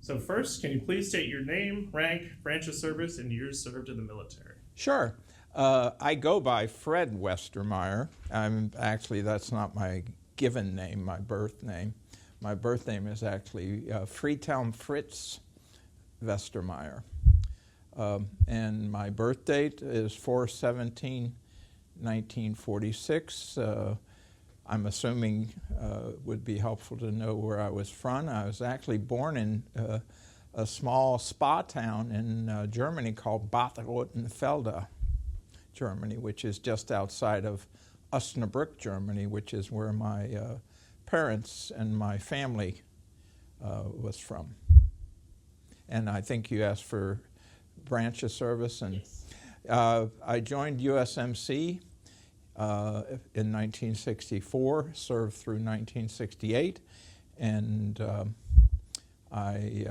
So first, can you please state your name, rank, branch of service, and years served in the military? Sure. I go by Fred Westermeyer. Actually, that's not my given name, my birth name. My birth name is actually Freetown Fritz Westermeyer. And my birth date is 4/17/1946. I'm assuming would be helpful to know where I was from. I was actually born in a small spa town in Germany called Bad Rothenfelde, Germany, which is just outside of Osnabrück, Germany, which is where my parents and my family was from. And I think you asked for branch of service. And Yes. I joined USMC in 1964, served through 1968, and I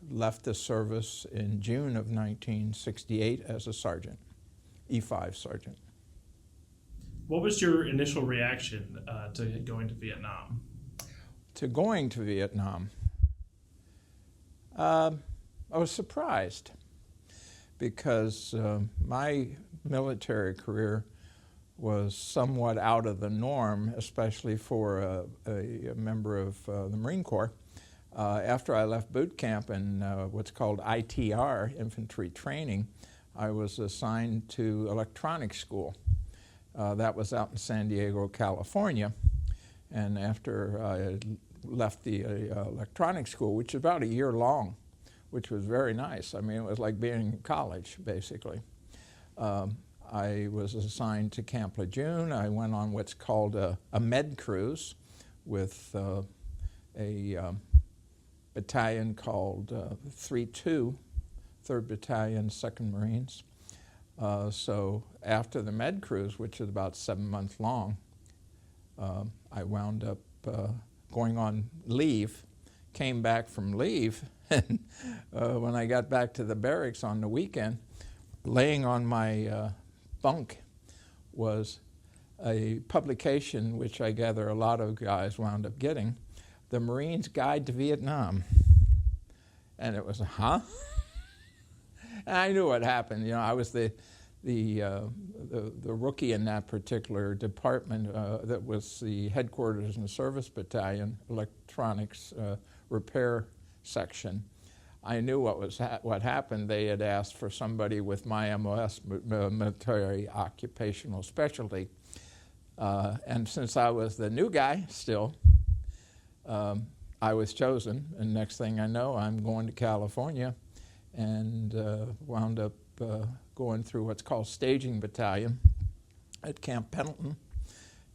left the service in June of 1968 as a sergeant, E5 sergeant. What was your initial reaction to going to Vietnam? To going to Vietnam, I was surprised because my military career was somewhat out of the norm, especially for a member of the Marine Corps. After I left boot camp and what's called ITR, infantry training, I was assigned to electronics school. That was out in San Diego, California. And after I left the electronics school, which was about a year long, which was very nice. I mean, it was like being in college, basically. I was assigned to Camp Lejeune. I went on what's called a med cruise with a battalion called 3-2, 3rd Battalion, 2nd Marines. So after the med cruise, which was about 7 months long, I wound up going on leave, came back from leave, and when I got back to the barracks on the weekend, laying on my bunk was a publication which I gather a lot of guys wound up getting, The Marine's Guide to Vietnam. And it was, huh? And I knew what happened. You know, I was the rookie in that particular department that was the headquarters in the service battalion, electronics repair section. I knew what happened. They had asked for somebody with my MOS, military occupational specialty. And since I was the new guy still, I was chosen. And next thing I know, I'm going to California and wound up going through what's called staging battalion at Camp Pendleton.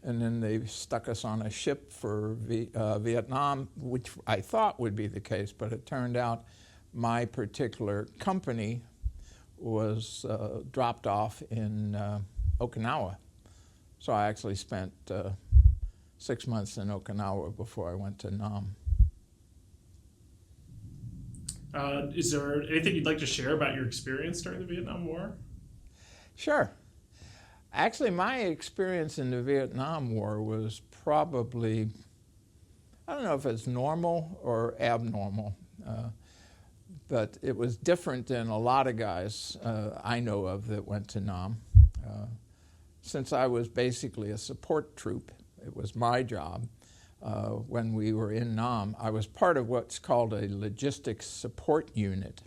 And then they stuck us on a ship for Vietnam, which I thought would be the case, but it turned out my particular company was dropped off in Okinawa. So I actually spent 6 months in Okinawa before I went to Nam. Is there anything you'd like to share about your experience during the Vietnam War? Sure. Actually, my experience in the Vietnam War was probably, I don't know if it's normal or abnormal, but it was different than a lot of guys I know of that went to Nam. Since I was basically a support troop, it was my job. When we were in Nam, I was part of what's called a logistics support unit.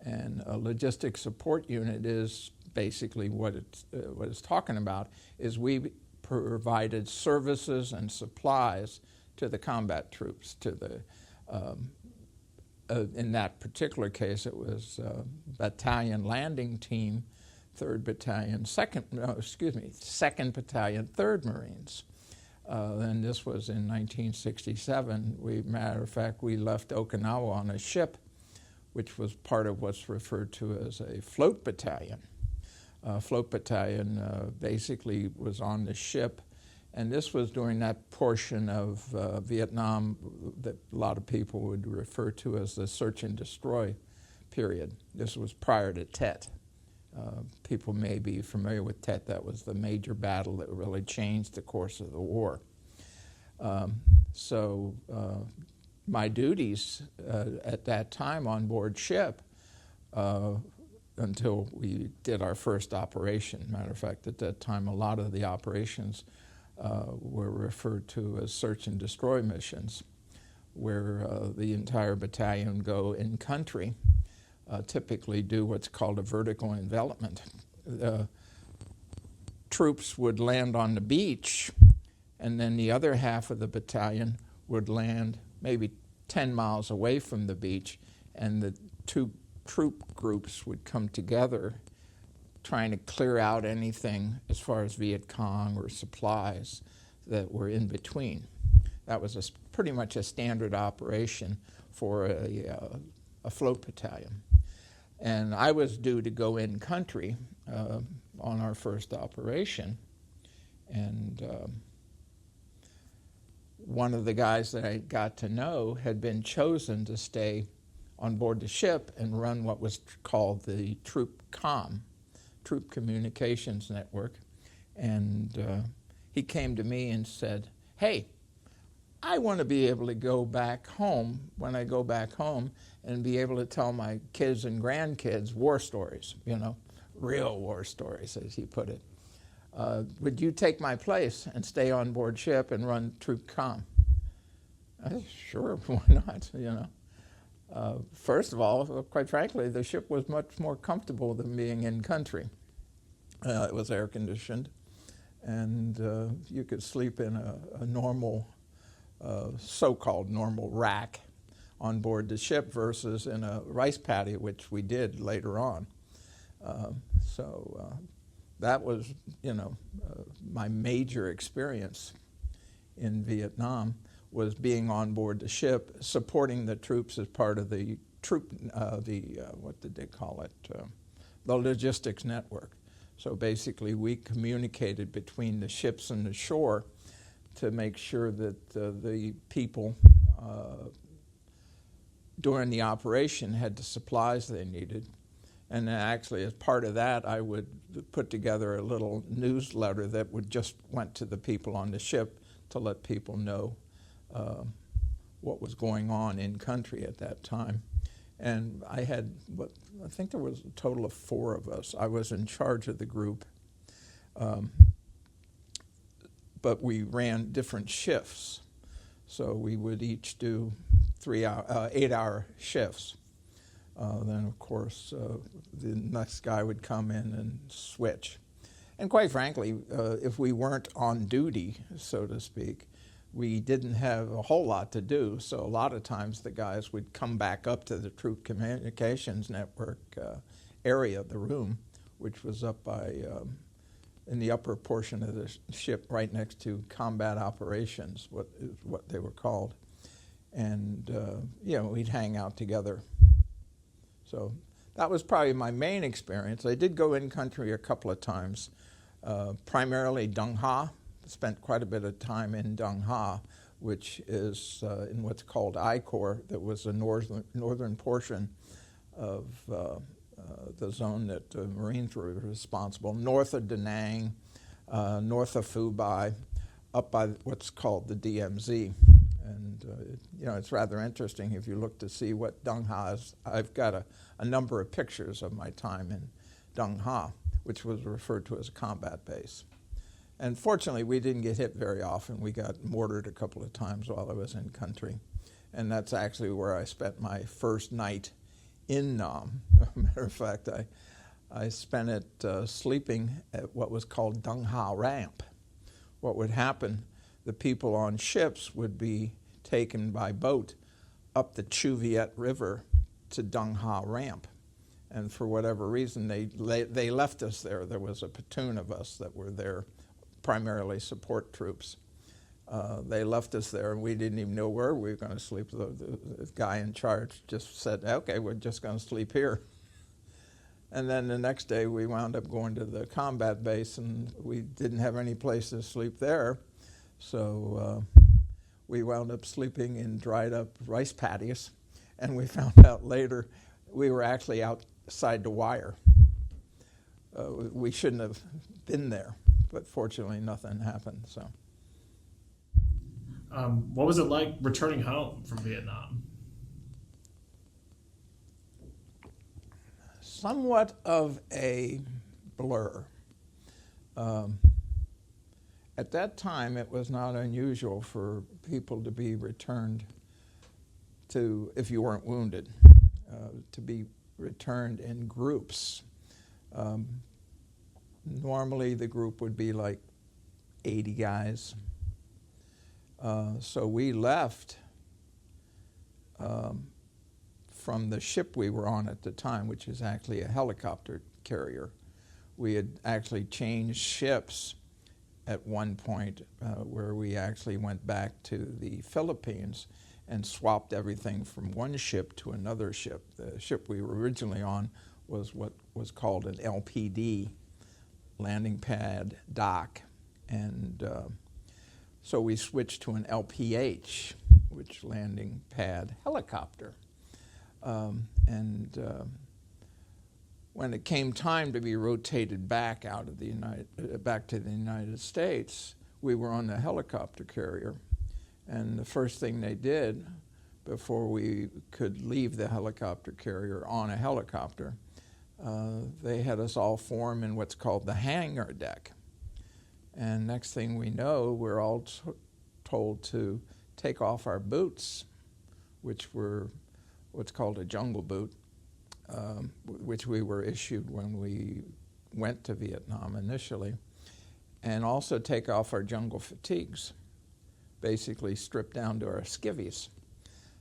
And a logistics support unit is basically what it's talking about, is we provided services and supplies to the combat troops, to the in that particular case, it was Battalion Landing Team, 3rd Battalion, 2nd Battalion, 3rd Marines. And this was in 1967. Matter of fact, we left Okinawa on a ship, which was part of what's referred to as a float battalion. Float battalion basically was on the ship, and this was during that portion of Vietnam that a lot of people would refer to as the search and destroy period. This was prior to Tet. People may be familiar with Tet. That was the major battle that really changed the course of the war. So my duties at that time on board ship until we did our first operation. Matter of fact, at that time, a lot of the operations were referred to as search and destroy missions, where the entire battalion go in country, typically do what's called a vertical envelopment. Troops would land on the beach, and then the other half of the battalion would land maybe 10 miles away from the beach, and the two troop groups would come together trying to clear out anything as far as Viet Cong or supplies that were in between. That was pretty much a standard operation for a float battalion. And I was due to go in country on our first operation, and one of the guys that I got to know had been chosen to stay on board the ship and run what was called the Troop Communications Network. And he came to me and said, "Hey, I want to be able to go back home, when I go back home, and be able to tell my kids and grandkids war stories, real war stories," as he put it. "Would you take my place and stay on board ship and run Troop Com?" I said, "Sure, why not, First of all, quite frankly, the ship was much more comfortable than being in country. It was air conditioned, and you could sleep in a normal, so-called normal rack on board the ship versus in a rice paddy, which we did later on. So that was, my major experience in Vietnam, was being on board the ship, supporting the troops as part of the troop, what did they call it? The logistics network. So basically we communicated between the ships and the shore to make sure that the people during the operation had the supplies they needed. And actually, as part of that, I would put together a little newsletter that would just went to the people on the ship to let people know what was going on in country at that time. And I had, I think there was a total of 4 of us. I was in charge of the group, but we ran different shifts. So we would each do 8-hour shifts. Then, of course, the next guy would come in and switch. And quite frankly, if we weren't on duty, so to speak, we didn't have a whole lot to do. So a lot of times the guys would come back up to the Troop Communications Network area of the room, which was up by, in the upper portion of the ship right next to combat operations, what they were called. And, we'd hang out together. So that was probably my main experience. I did go in country a couple of times, primarily Dung Ha. Spent quite a bit of time in Dung Ha, which is in what's called I Corps, that was the northern portion of the zone that the Marines were responsible, north of Da Nang, north of Phu Bai, up by what's called the DMZ. And, it's rather interesting if you look to see what Dung Ha is. I've got a number of pictures of my time in Dung Ha, which was referred to as a combat base. And fortunately, we didn't get hit very often. We got mortared a couple of times while I was in country. And that's actually where I spent my first night in Nam. As a matter of fact, I spent it sleeping at what was called Dung Ha Ramp. What would happen, the people on ships would be taken by boat up the Chu Viet River to Dung Ha Ramp. And for whatever reason, they left us there. There was a platoon of us that were there, primarily support troops. They left us there, and we didn't even know where we were going to sleep. The guy in charge just said, "Okay, we're just going to sleep here." And then the next day, we wound up going to the combat base, and we didn't have any place to sleep there. So we wound up sleeping in dried-up rice paddies, and we found out later we were actually outside the wire. We shouldn't have been there, but fortunately nothing happened. So, What was it like returning home from Vietnam? Somewhat of a blur. At that time, it was not unusual for people to be returned to, if you weren't wounded, to be returned in groups. Normally, the group would be like 80 guys. So we left from the ship we were on at the time, which is actually a helicopter carrier. We had actually changed ships at one point where we actually went back to the Philippines and swapped everything from one ship to another ship. The ship we were originally on was what was called an LPD, landing pad dock, and so we switched to an LPH, which landing pad helicopter. When it came time to be rotated back out of back to the United States, we were on the helicopter carrier, and the first thing they did before we could leave the helicopter carrier on a helicopter, they had us all form in what's called the hangar deck. And next thing we know, we're all told to take off our boots, which were what's called a jungle boot, which we were issued when we went to Vietnam initially, and also take off our jungle fatigues, basically stripped down to our skivvies.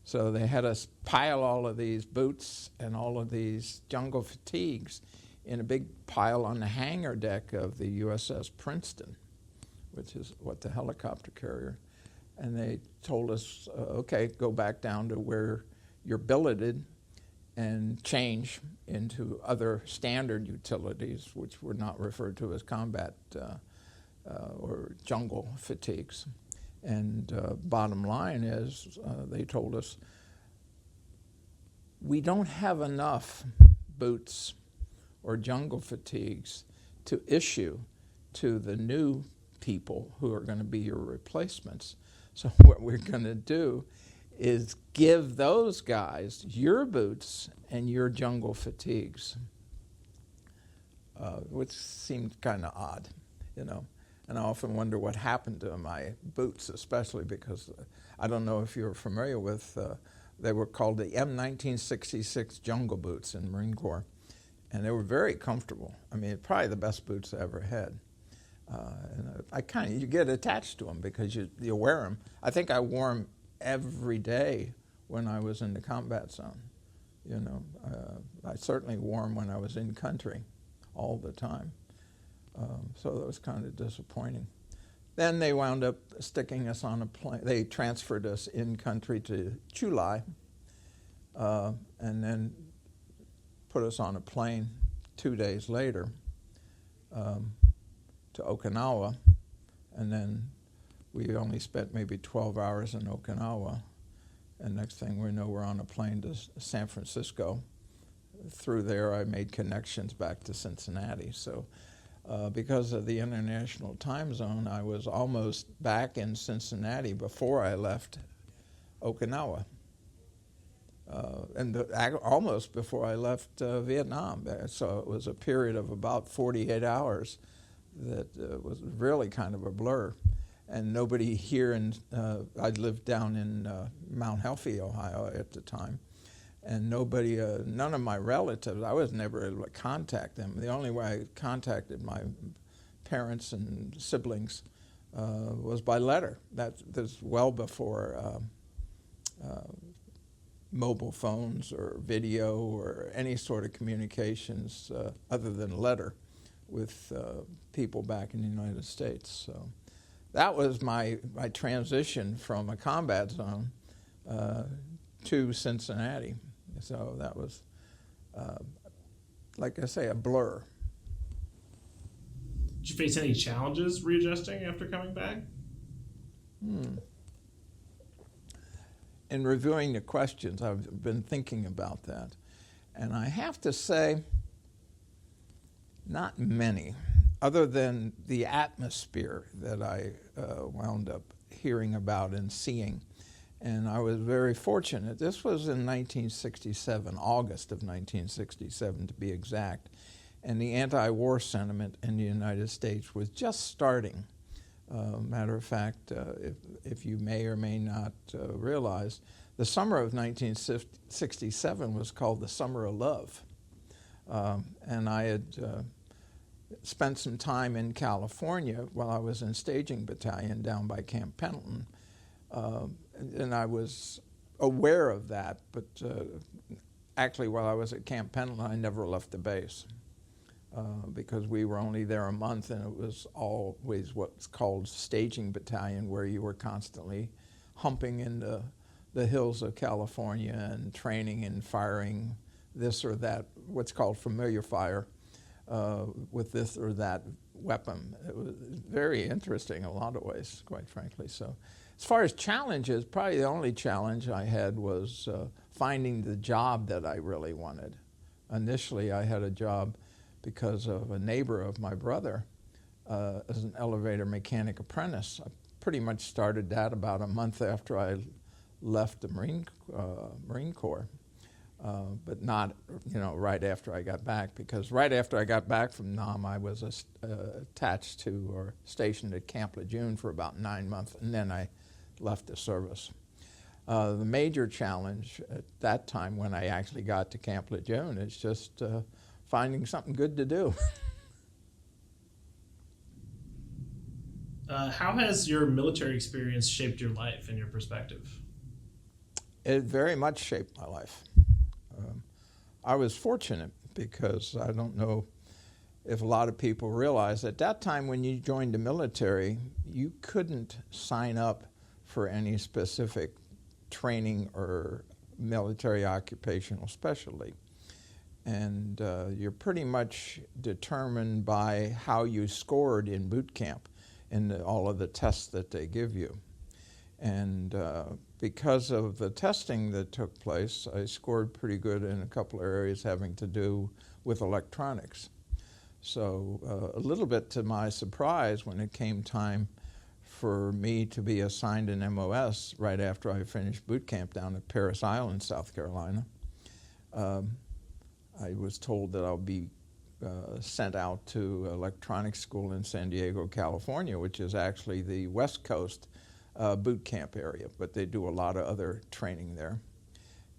So they had us pile all of these boots and all of these jungle fatigues in a big pile on the hangar deck of the USS Princeton, which is what the helicopter carrier. And they told us, okay, go back down to where you're billeted and change into other standard utilities, which were not referred to as combat or jungle fatigues. And bottom line is, they told us, we don't have enough boots or jungle fatigues to issue to the new people who are going to be your replacements. So what we're going to do is give those guys your boots and your jungle fatigues, which seemed kind of odd, you know. And I often wonder what happened to my boots, especially because I don't know if you're familiar with, they were called the M1966 jungle boots in Marine Corps, and they were very comfortable. I mean, probably the best boots I ever had. And you get attached to them because you wear them. I think I wore them every day when I was in the combat zone. You know, I certainly wore them when I was in country all the time. So that was kind of disappointing. Then they wound up sticking us on a plane. They transferred us in country to Chulai, and then put us on a plane 2 days later to Okinawa, and then we only spent maybe 12 hours in Okinawa, and next thing we know, we're on a plane to San Francisco. Through there, I made connections back to Cincinnati. So because of the international time zone, I was almost back in Cincinnati before I left Okinawa, and almost before I left Vietnam. So it was a period of about 48 hours that was really kind of a blur. And nobody here I lived down in Mount Healthy, Ohio at the time, and none of my relatives, I was never able to contact them. The only way I contacted my parents and siblings was by letter. That's well before mobile phones or video or any sort of communications other than letter with people back in the United States. So that was my transition from a combat zone to Cincinnati. So that was, like I say, a blur. Did you face any challenges readjusting after coming back? In reviewing the questions, I've been thinking about that. And I have to say, not many, other than the atmosphere that I wound up hearing about and seeing. And I was very fortunate. This was in 1967, August of 1967 to be exact. And the anti-war sentiment in the United States was just starting. Matter of fact, if you may or may not realize, the summer of 1967 was called the Summer of Love. And I had spent some time in California while I was in staging battalion down by Camp Pendleton. And I was aware of that, but actually while I was at Camp Pendleton, I never left the base because we were only there a month, and it was always what's called staging battalion, where you were constantly humping in the hills of California and training and firing this or that, what's called familiar fire, with this or that weapon. It was very interesting in a lot of ways, quite frankly. So as far as challenges, probably the only challenge I had was finding the job that I really wanted. Initially, I had a job because of a neighbor of my brother as an elevator mechanic apprentice. I pretty much started that about a month after I left the Marine Corps. But not, right after I got back, because right after I got back from Nam, I was attached to or stationed at Camp Lejeune for about 9 months, and then I left the service. The major challenge at that time when I actually got to Camp Lejeune is just finding something good to do. How has your military experience shaped your life and your perspective? It very much shaped my life. I was fortunate because I don't know if a lot of people realize at that time when you joined the military, you couldn't sign up for any specific training or military occupational specialty. And you're pretty much determined by how you scored in boot camp in all of the tests that they give you. And because of the testing that took place, I scored pretty good in a couple of areas having to do with electronics. So a little bit to my surprise, when it came time for me to be assigned an MOS right after I finished boot camp down at Parris Island, South Carolina, I was told that I'll be sent out to electronics school in San Diego, California, which is actually the West Coast boot camp area, but they do a lot of other training there.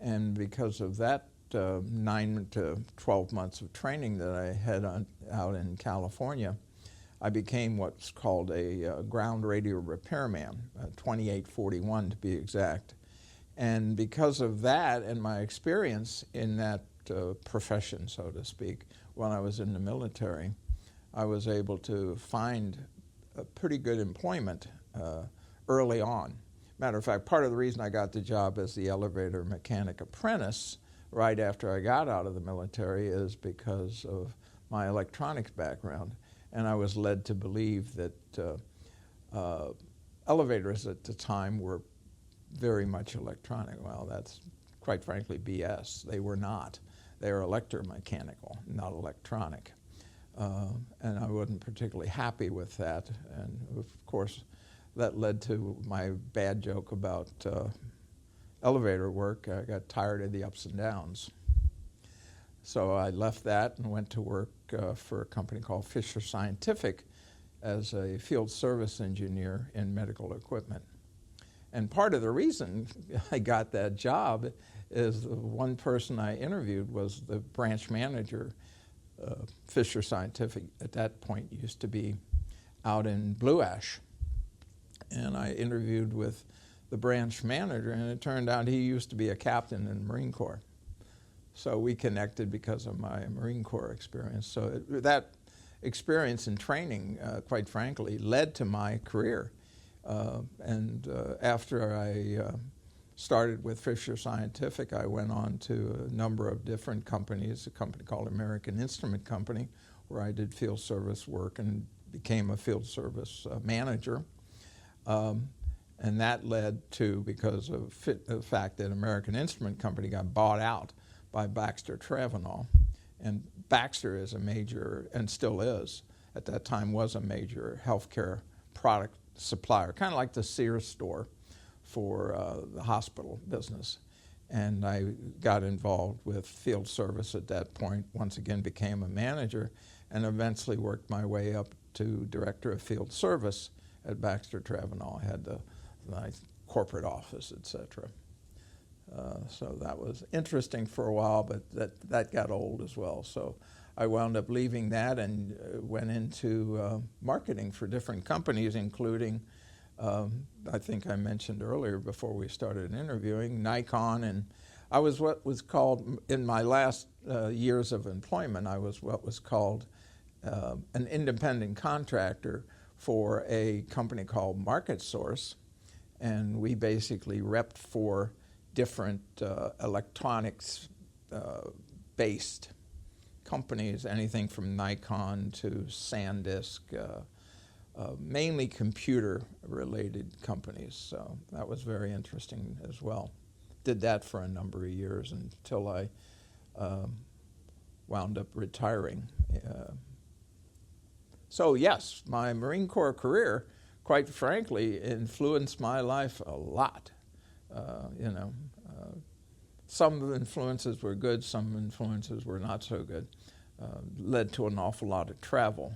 And because of that 9 to 12 months of training that I had out in California, I became what's called a ground radio repairman, 2841 to be exact. And because of that and my experience in that profession, so to speak, when I was in the military, I was able to find a pretty good employment early on. Matter of fact, part of the reason I got the job as the elevator mechanic apprentice right after I got out of the military is because of my electronics background. And I was led to believe that elevators at the time were very much electronic. Well, that's quite frankly BS. They were not. They were electromechanical, not electronic. And I wasn't particularly happy with that. And of course, that led to my bad joke about elevator work. I got tired of the ups and downs. So I left that and went to work for a company called Fisher Scientific as a field service engineer in medical equipment. And part of the reason I got that job is the one person I interviewed was the branch manager. Fisher Scientific at that point used to be out in Blue Ash. And I interviewed with the branch manager, and it turned out he used to be a captain in the Marine Corps. So we connected because of my Marine Corps experience. So that experience and training, quite frankly, led to my career. And after I started with Fisher Scientific, I went on to a number of different companies, a company called American Instrument Company, where I did field service work and became a field service manager. And that led to, because of the fact that American Instrument Company got bought out by Baxter Travenol. And Baxter is a major, and still is, at that time was a major healthcare product supplier, kind of like the Sears store for the hospital business. And I got involved with field service at that point, once again became a manager, and eventually worked my way up to director of field service at Baxter Travenol. I had my corporate office, etc. So that was interesting for a while, but that got old as well. So I wound up leaving that and went into marketing for different companies, including, I think I mentioned earlier before we started interviewing, Nikon. And I was what was called, in my last years of employment, I was what was called an independent contractor for a company called Market Source. And we basically repped for different electronics-based companies, anything from Nikon to SanDisk, mainly computer-related companies. So that was very interesting as well. Did that for a number of years until I wound up retiring. So yes, my Marine Corps career, quite frankly, influenced my life a lot. Some of the influences were good, some influences were not so good. Led to an awful lot of travel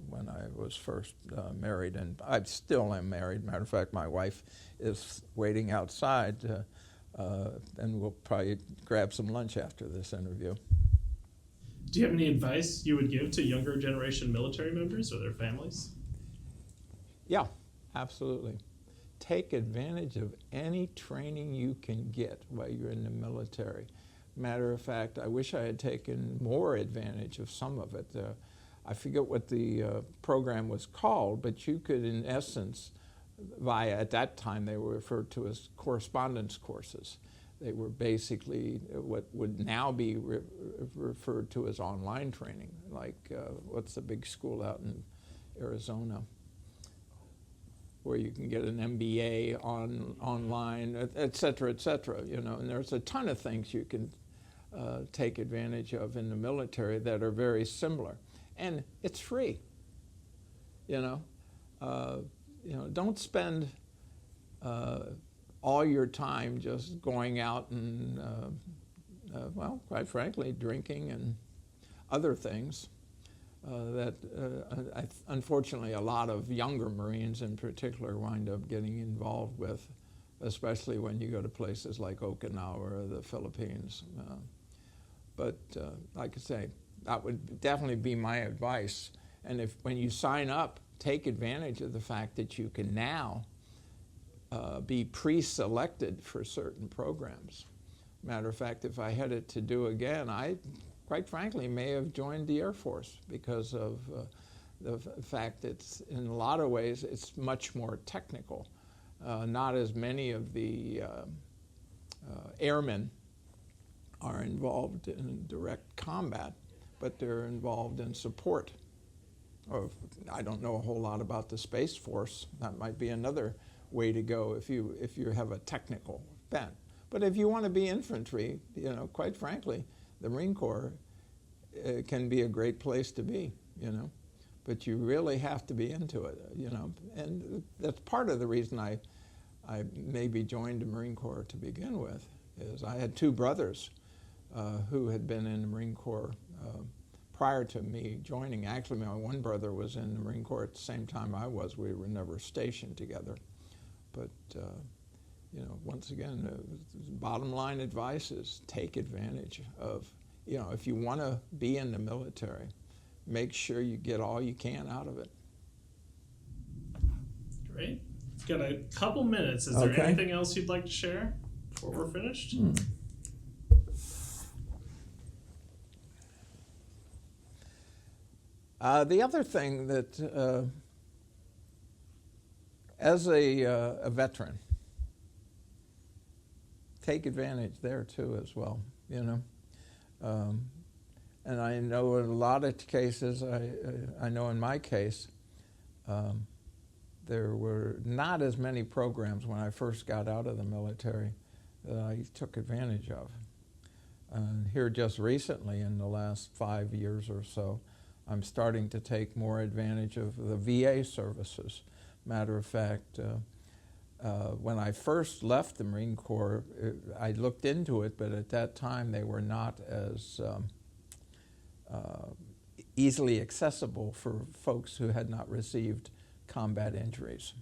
when I was first married, and I still am married. Matter of fact, my wife is waiting outside, and we'll probably grab some lunch after this interview. Do you have any advice you would give to younger generation military members or their families? Yeah, absolutely. Take advantage of any training you can get while you're in the military. Matter of fact, I wish I had taken more advantage of some of it. I forget what the program was called, but you could, in essence, at that time they were referred to as correspondence courses. They were basically what would now be referred to as online training, like what's the big school out in Arizona, where you can get an MBA online, et cetera, and there's a ton of things you can take advantage of in the military that are very similar. And it's free, don't spend all your time just going out and, quite frankly, drinking and other things. Unfortunately, a lot of younger Marines in particular wind up getting involved with, especially when you go to places like Okinawa or the Philippines. But like I say, that would definitely be my advice. And when you sign up, take advantage of the fact that you can now be pre-selected for certain programs. Matter of fact, if I had it to do again, I quite frankly may have joined the Air Force because of the fact that in a lot of ways it's much more technical. Not as many of the airmen are involved in direct combat, but they're involved in support. I don't know a whole lot about the Space Force. That might be another way to go if you have a technical bent. But if you want to be infantry, quite frankly, the Marine Corps can be a great place to be, but you really have to be into it, and that's part of the reason I maybe joined the Marine Corps to begin with, is I had two brothers who had been in the Marine Corps prior to me joining. Actually, my one brother was in the Marine Corps at the same time I was. We were never stationed together. But, once again, the bottom line advice is take advantage of, if you want to be in the military, make sure you get all you can out of it. Great. Got a couple minutes. Is there anything else you'd like to share before we're finished? The other thing that, as a veteran, take advantage there too as well, and I know in a lot of cases, I know in my case, there were not as many programs when I first got out of the military that I took advantage of. And here just recently, in the last 5 years or so, I'm starting to take more advantage of the VA services. Matter of fact, when I first left the Marine Corps, I looked into it, but at that time they were not as easily accessible for folks who had not received combat injuries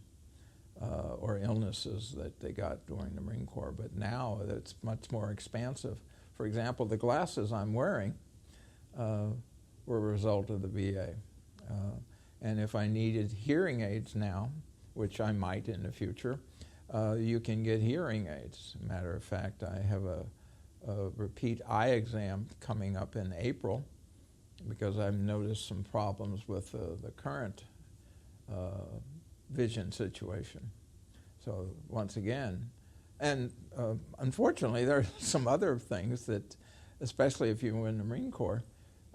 or illnesses that they got during the Marine Corps. But now it's much more expansive. For example, the glasses I'm wearing were a result of the VA. And if I needed hearing aids now, which I might in the future, you can get hearing aids. Matter of fact, I have a repeat eye exam coming up in April because I've noticed some problems with the current vision situation. So once again, and unfortunately there are some other things that, especially if you were in the Marine Corps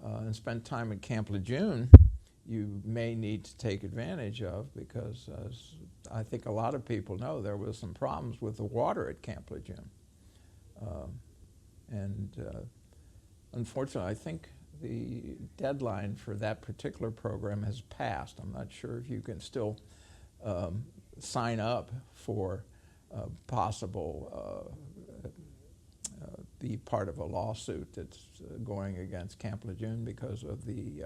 and spent time at Camp Lejeune, you may need to take advantage of, because as I think a lot of people know, there was some problems with the water at Camp Lejeune. Unfortunately, I think the deadline for that particular program has passed. I'm not sure if you can still sign up for possible be part of a lawsuit that's going against Camp Lejeune because of the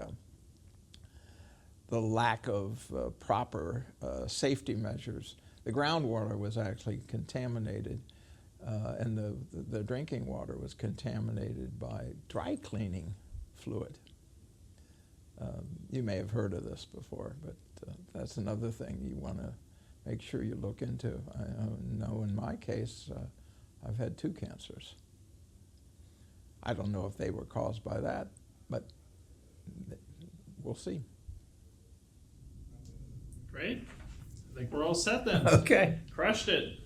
lack of proper safety measures. The groundwater was actually contaminated, and the drinking water was contaminated by dry cleaning fluid. You may have heard of this before, but that's another thing you want to make sure you look into. I know in my case, I've had 2 cancers. I don't know if they were caused by that, but we'll see. Great. I think we're all set then. Okay. Crushed it.